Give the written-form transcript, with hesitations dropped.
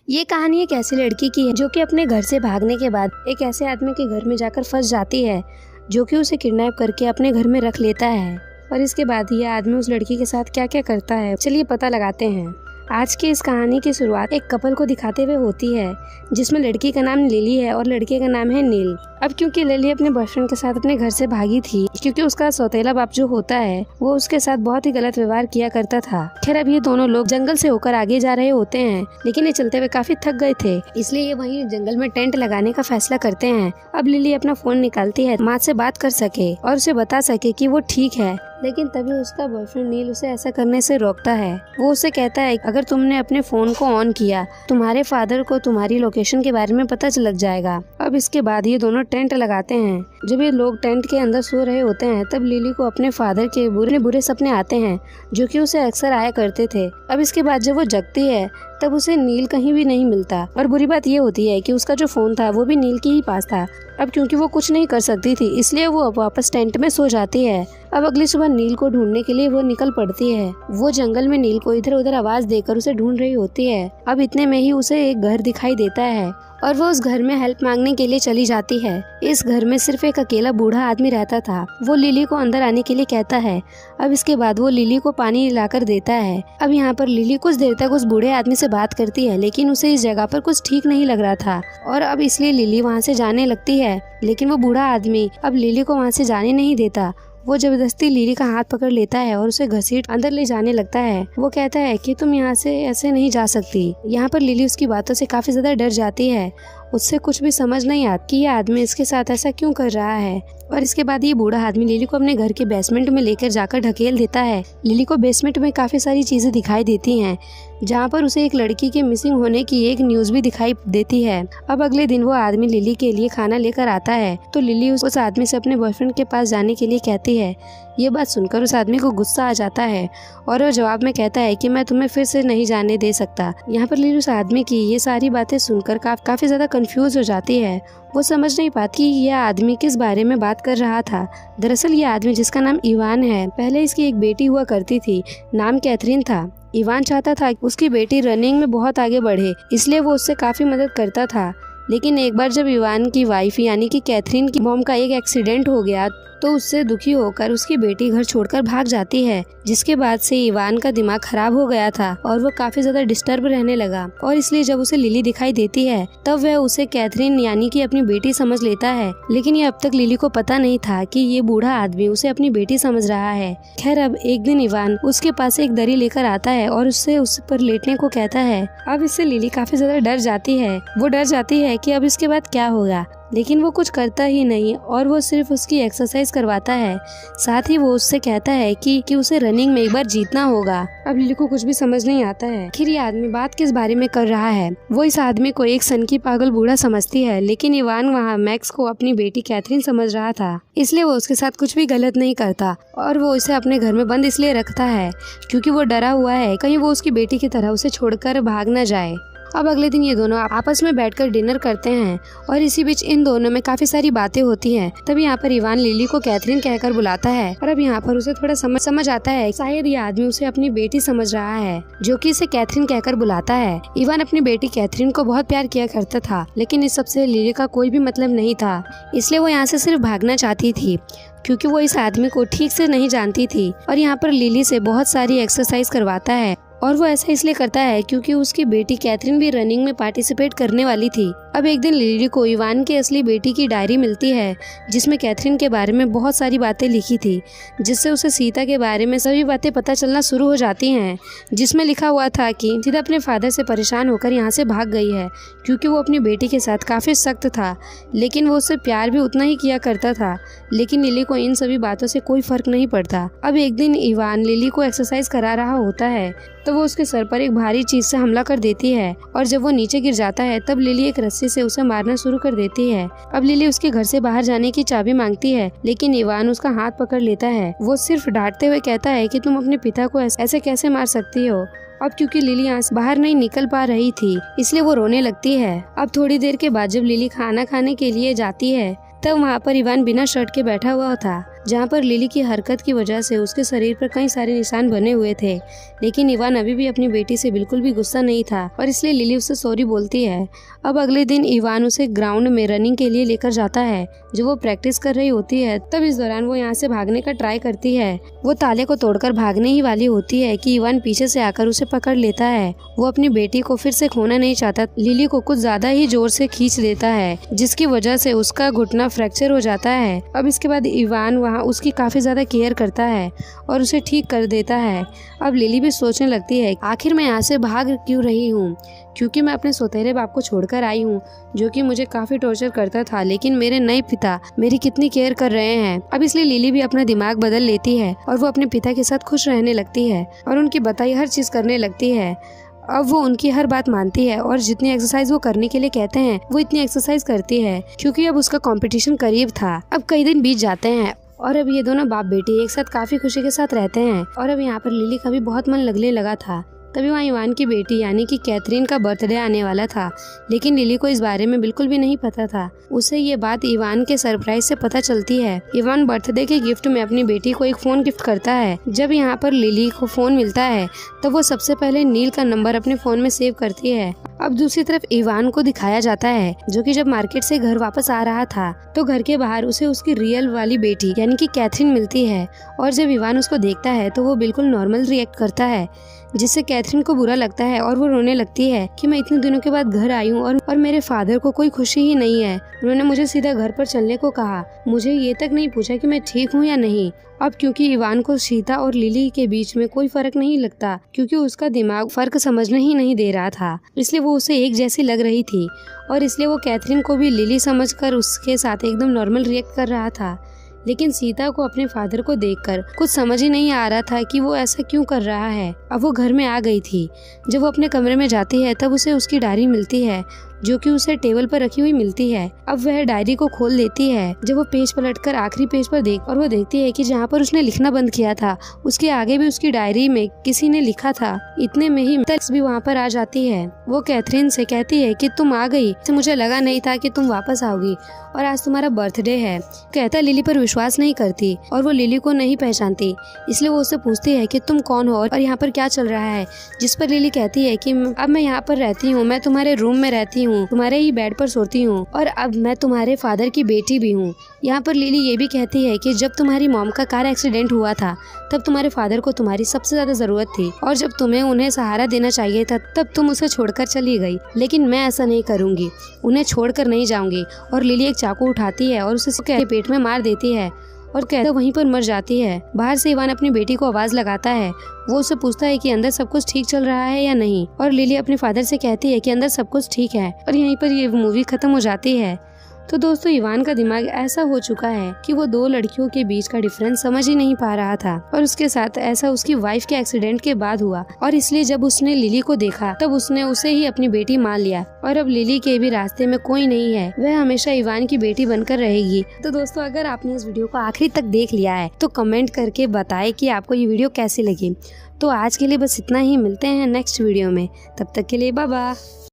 ये कहानी एक ऐसी लड़की की है जो कि अपने घर से भागने के बाद एक ऐसे आदमी के घर में जाकर फंस जाती है जो कि उसे किडनैप करके अपने घर में रख लेता है। और इसके बाद ये आदमी उस लड़की के साथ क्या क्या करता है, चलिए पता लगाते हैं। आज की इस कहानी की शुरुआत एक कपल को दिखाते हुए होती है जिसमें लड़की का नाम लिली है और लड़के का नाम है नील। अब क्योंकि लिली अपने बॉयफ्रेंड के साथ अपने घर से भागी थी क्योंकि उसका सौतेला बाप जो होता है वो उसके साथ बहुत ही गलत व्यवहार किया करता था। खैर अब ये दोनों लोग जंगल से होकर आगे जा रहे होते हैं, लेकिन ये चलते हुए काफी थक गए थे, इसलिए ये वहीं जंगल में टेंट लगाने का फैसला करते हैं। अब लिली अपना फोन निकालती है माँ से बात कर सके और उसे बता सके कि वो ठीक है, लेकिन तभी उसका बॉयफ्रेंड नील उसे ऐसा करने से रोकता है। वो उसे कहता है अगर तुमने अपने फोन को ऑन किया तुम्हारे फादर को तुम्हारी लोकेशन के बारे में पता लग जाएगा। अब इसके बाद ये दोनों टेंट लगाते हैं। जब ये लोग टेंट के अंदर सो रहे होते हैं तब लिली को अपने फादर के बुरे सपने आते हैं जो कि उसे अक्सर आया करते थे। अब इसके बाद जब वो जगती है तब उसे नील कहीं भी नहीं मिलता और बुरी बात ये होती है कि उसका जो फोन था वो भी नील के ही पास था। अब क्योंकि वो कुछ नहीं कर सकती थी इसलिए वो वापस टेंट में सो जाती है। अब अगली सुबह नील को ढूंढने के लिए वो निकल पड़ती है। वो जंगल में नील को इधर उधर आवाज देकर उसे ढूंढ रही होती है। अब इतने में ही उसे एक घर दिखाई देता है और वो उस घर में हेल्प मांगने के लिए चली जाती है। इस घर में सिर्फ एक अकेला बूढ़ा आदमी रहता था। वो लिली को अंदर आने के लिए कहता है। अब इसके बाद वो लिली को पानी लाकर देता है। अब यहाँ पर लिली कुछ देर तक उस बूढ़े आदमी से बात करती है, लेकिन उसे इस जगह पर कुछ ठीक नहीं लग रहा था और अब इसलिए लिली वहाँ से जाने लगती है, लेकिन वो बूढ़ा आदमी अब लिली को वहाँ से जाने नहीं देता। वो जबरदस्ती लिली का हाथ पकड़ लेता है और उसे घसीट अंदर ले जाने लगता है। वो कहता है कि तुम यहाँ से ऐसे नहीं जा सकती। यहाँ पर लिली उसकी बातों से काफी ज्यादा डर जाती है। उससे कुछ भी समझ नहीं आता कि यह आदमी इसके साथ ऐसा क्यों कर रहा है। और इसके बाद ये बूढ़ा आदमी लिली को अपने घर के बेसमेंट में लेकर जाकर ढकेल देता है। लिली को बेसमेंट में काफी सारी चीजें दिखाई देती हैं, जहाँ पर उसे एक लड़की के मिसिंग होने की एक न्यूज भी दिखाई देती है। अब अगले दिन वो आदमी लिली के लिए खाना लेकर आता है तो लिली उस आदमी से अपने बॉयफ्रेंड के पास जाने के लिए कहती है। ये बात सुनकर उस आदमी को गुस्सा आ जाता है और वो जवाब में कहता है कि मैं तुम्हें फिर से नहीं जाने दे सकता। यहाँ पर लिली उस आदमी की ये सारी बातें सुनकर काफी ज्यादा कंफ्यूज हो जाती है। वो समझ नहीं पाती कि यह आदमी किस बारे में बात कर रहा था। दरअसल ये आदमी जिसका नाम इवान है, पहले इसकी एक बेटी हुआ करती थी, नाम कैथरीन था। इवान चाहता था कि उसकी बेटी रनिंग में बहुत आगे बढ़े, इसलिए वो उससे काफी मदद करता था। लेकिन एक बार जब इवान की वाइफ यानी कि कैथरीन की मॉम का एक एक्सीडेंट हो गया तो उससे दुखी होकर उसकी बेटी घर छोड़कर भाग जाती है, जिसके बाद से इवान का दिमाग खराब हो गया था और वो काफी ज्यादा डिस्टर्ब रहने लगा। और इसलिए जब उसे लिली दिखाई देती है तब वह उसे कैथरीन यानी कि अपनी बेटी समझ लेता है, लेकिन ये अब तक लिली को पता नहीं था कि ये बूढ़ा आदमी उसे अपनी बेटी समझ रहा है। खैर अब एक दिन इवान उसके पास एक दरी लेकर आता है और उससे उस पर लेटने को कहता है। अब इससे लिली काफी ज्यादा डर जाती है। वो डर जाती है कि अब इसके बाद क्या होगा, लेकिन वो कुछ करता ही नहीं और वो सिर्फ उसकी एक्सरसाइज करवाता है। साथ ही वो उससे कहता है कि उसे रनिंग में एक बार जीतना होगा। अब लिली को कुछ भी समझ नहीं आता है आखिर ये आदमी बात किस बारे में कर रहा है। वो इस आदमी को एक सनकी पागल बूढ़ा समझती है, लेकिन इवान वहाँ मैक्स को अपनी बेटी कैथरीन समझ रहा था, इसलिए वो उसके साथ कुछ भी गलत नहीं करता और वो उसे अपने घर में बंद इसलिए रखता है क्योंकि वो डरा हुआ है कहीं वो उसकी बेटी की तरह उसे छोड़कर भाग न जाए। अब अगले दिन ये दोनों आपस में बैठकर डिनर करते हैं और इसी बीच इन दोनों में काफी सारी बातें होती हैं। तब यहाँ पर इवान लिली को कैथरीन कहकर बुलाता है और अब यहाँ पर उसे थोड़ा समझ आता है शायद ये आदमी उसे अपनी बेटी समझ रहा है, जो कि इसे कैथरीन कहकर बुलाता है। इवान अपनी बेटी कैथरीन को बहुत प्यार किया करता था, लेकिन इस सबसे लिली का कोई भी मतलब नहीं था, इसलिए वो यहाँ से सिर्फ भागना चाहती थी क्योंकि वो इस आदमी को ठीक से नहीं जानती थी। और यहाँ पर लिली से बहुत सारी एक्सरसाइज करवाता है और वो ऐसा इसलिए करता है क्योंकि उसकी बेटी कैथरीन भी रनिंग में पार्टिसिपेट करने वाली थी। अब एक दिन लिली को इवान की असली बेटी की डायरी मिलती है जिसमें कैथरीन के बारे में बहुत सारी बातें लिखी थी, जिससे उसे सीता के बारे में सभी बातें पता चलना शुरू हो जाती हैं। जिसमें लिखा हुआ था कि सीता अपने फादर से परेशान होकर यहाँ से भाग गई है क्योंकि वो अपनी बेटी के साथ काफी सख्त था, लेकिन वो उससे प्यार भी उतना ही किया करता था। लेकिन लिली को इन सभी बातों से कोई फर्क नहीं पड़ता। अब एक दिन इवान लिली को एक्सरसाइज करा रहा होता है तो वो उसके सर पर एक भारी चीज से हमला कर देती है और जब वो नीचे गिर जाता है तब लिली एक रस्सी से उसे मारना शुरू कर देती है। अब लिली उसके घर से बाहर जाने की चाबी मांगती है, लेकिन इवान उसका हाथ पकड़ लेता है। वो सिर्फ डांटते हुए कहता है कि तुम अपने पिता को ऐसे कैसे मार सकती हो। अब क्योंकि लिली यहाँ से बाहर नहीं निकल पा रही थी इसलिए वो रोने लगती है। अब थोड़ी देर के बाद जब लिली खाना खाने के लिए जाती है तब वहाँ पर इवान बिना शर्ट के बैठा हुआ था। जहाँ पर लिली की हरकत की वजह से उसके शरीर पर कई सारे निशान बने हुए थे। लेकिन इवान अभी भी अपनी बेटी से बिल्कुल भी गुस्सा नहीं था और इसलिए लिली उसे सॉरी बोलती है। अब अगले दिन इवान उसे ग्राउंड में रनिंग के लिए लेकर जाता है जो वो प्रैक्टिस कर रही होती है। तब इस दौरान वो यहाँ से भागने का ट्राई करती है। वो ताले को तोड़कर भागने ही वाली होती है कि इवान पीछे से आकर उसे पकड़ लेता है। वो अपनी बेटी को फिर से खोना नहीं चाहता, लिली को कुछ ज्यादा ही जोर से खींच लेता है जिसकी वजह से उसका घुटना फ्रैक्चर हो जाता है। अब इसके बाद इवान वहाँ उसकी काफी ज्यादा केयर करता है और उसे ठीक कर देता है। अब लिली भी सोचने लगती है आखिर मैं यहाँ से भाग क्यों रही हूँ, क्योंकि मैं अपने सौतेले बाप को छोड़कर आई हूँ जो कि मुझे काफी टॉर्चर करता था, लेकिन मेरे नए पिता मेरी कितनी केयर कर रहे हैं। अब इसलिए लिली भी अपना दिमाग बदल लेती है और वो अपने पिता के साथ खुश रहने लगती है और उनकी बताई हर चीज करने लगती है। अब वो उनकी हर बात मानती है और जितनी एक्सरसाइज वो करने के लिए कहते हैं वो इतनी एक्सरसाइज करती है क्योंकि अब उसका कंपटीशन करीब था। अब कई दिन बीत जाते हैं और अब ये दोनों बाप बेटी एक साथ काफी खुशी के साथ रहते हैं और अब यहाँ पर लिली का भी बहुत मन लगने लगा था। तभी वहाँ इवान की बेटी यानी कि कैथरीन का बर्थडे आने वाला था, लेकिन लिली को इस बारे में बिल्कुल भी नहीं पता था। उसे ये बात इवान के सरप्राइज से पता चलती है। इवान बर्थडे के गिफ्ट में अपनी बेटी को एक फोन गिफ्ट करता है। जब यहाँ पर लिली को फोन मिलता है तब वो सबसे पहले नील का नंबर अपने फोन में सेव करती है। अब दूसरी तरफ इवान को दिखाया जाता है जो कि जब मार्केट से घर वापस आ रहा था तो घर के बाहर उसे उसकी रियल वाली बेटी यानी कि कैथरीन मिलती है और जब इवान उसको देखता है तो वो बिल्कुल नॉर्मल रिएक्ट करता है जिससे कैथरीन को बुरा लगता है और वो रोने लगती है कि मैं इतने दिनों के बाद घर आई हूँ और मेरे फादर को कोई खुशी ही नहीं है। उन्होंने मुझे सीधा घर पर चलने को कहा, मुझे ये तक नहीं पूछा कि मैं ठीक हूँ या नहीं। अब क्योंकि इवान को सीता और लिली के बीच में कोई फर्क नहीं लगता क्योंकि उसका दिमाग फर्क समझने ही नहीं दे रहा था, इसलिए वो उसे एक जैसी लग रही थी और इसलिए वो कैथरीन को भी लिली समझकर उसके साथ एकदम नॉर्मल रिएक्ट कर रहा था। लेकिन सीता को अपने फादर को देखकर कुछ समझ ही नहीं आ रहा था कि वो ऐसा क्यों कर रहा है। अब वो घर में आ गई थी। जब वो अपने कमरे में जाती है तब उसे उसकी डायरी मिलती है जो कि उसे टेबल पर रखी हुई मिलती है। अब वह डायरी को खोल लेती है। जब वो पेज पलटकर आखिरी पेज पर और वो देखती है कि जहाँ पर उसने लिखना बंद किया था उसके आगे भी उसकी डायरी में किसी ने लिखा था। इतने में ही टेक्स भी वहाँ पर आ जाती है। वो कैथरीन से कहती है कि तुम आ गई, मुझे लगा नहीं था कि तुम वापस आओगी और आज तुम्हारा बर्थडे है। कहता लिली पर विश्वास नहीं करती और वो लिली को नहीं पहचानती, इसलिए वो उससे पूछती है कि तुम कौन हो और यहाँ पर क्या चल रहा है। जिस पर लिली कहती है कि अब मैं यहाँ पर रहती हूँ, मैं तुम्हारे रूम में रहती हूँ, तुम्हारे ही बेड पर सोती हूँ और अब मैं तुम्हारे फादर की बेटी भी हूँ। यहाँ पर लिली ये भी कहती है कि जब तुम्हारी मॉम का कार एक्सीडेंट हुआ था तब तुम्हारे फादर को तुम्हारी सबसे ज्यादा जरूरत थी और जब तुम्हें उन्हें सहारा देना चाहिए था तब तुम उसे छोड़कर चली गई, लेकिन मैं ऐसा नहीं करूँगी, उन्हें छोड़कर नहीं जाऊंगी। और लिली एक चाकू उठाती है और उसे पेट में मार देती है और कहते वहीं पर मर जाती है। बाहर से इवान अपनी बेटी को आवाज लगाता है। वो उससे पूछता है कि अंदर सब कुछ ठीक चल रहा है या नहीं और लिली अपने फादर से कहती है कि अंदर सब कुछ ठीक है और यहीं पर ये मूवी खत्म हो जाती है। तो दोस्तों इवान का दिमाग ऐसा हो चुका है कि वो दो लड़कियों के बीच का डिफरेंस समझ ही नहीं पा रहा था और उसके साथ ऐसा उसकी वाइफ के एक्सीडेंट के बाद हुआ और इसलिए जब उसने लिली को देखा तब उसने उसे ही अपनी बेटी मान लिया और अब लिली के भी रास्ते में कोई नहीं है, वह हमेशा इवान की बेटी बनकर रहेगी। तो दोस्तों अगर आपने इस वीडियो को आखिरी तक देख लिया है तो कमेंट करके बताएं कि आपको ये वीडियो कैसी लगी। तो आज के लिए बस इतना ही, मिलते हैं नेक्स्ट वीडियो में, तब तक के लिए बाय बाय।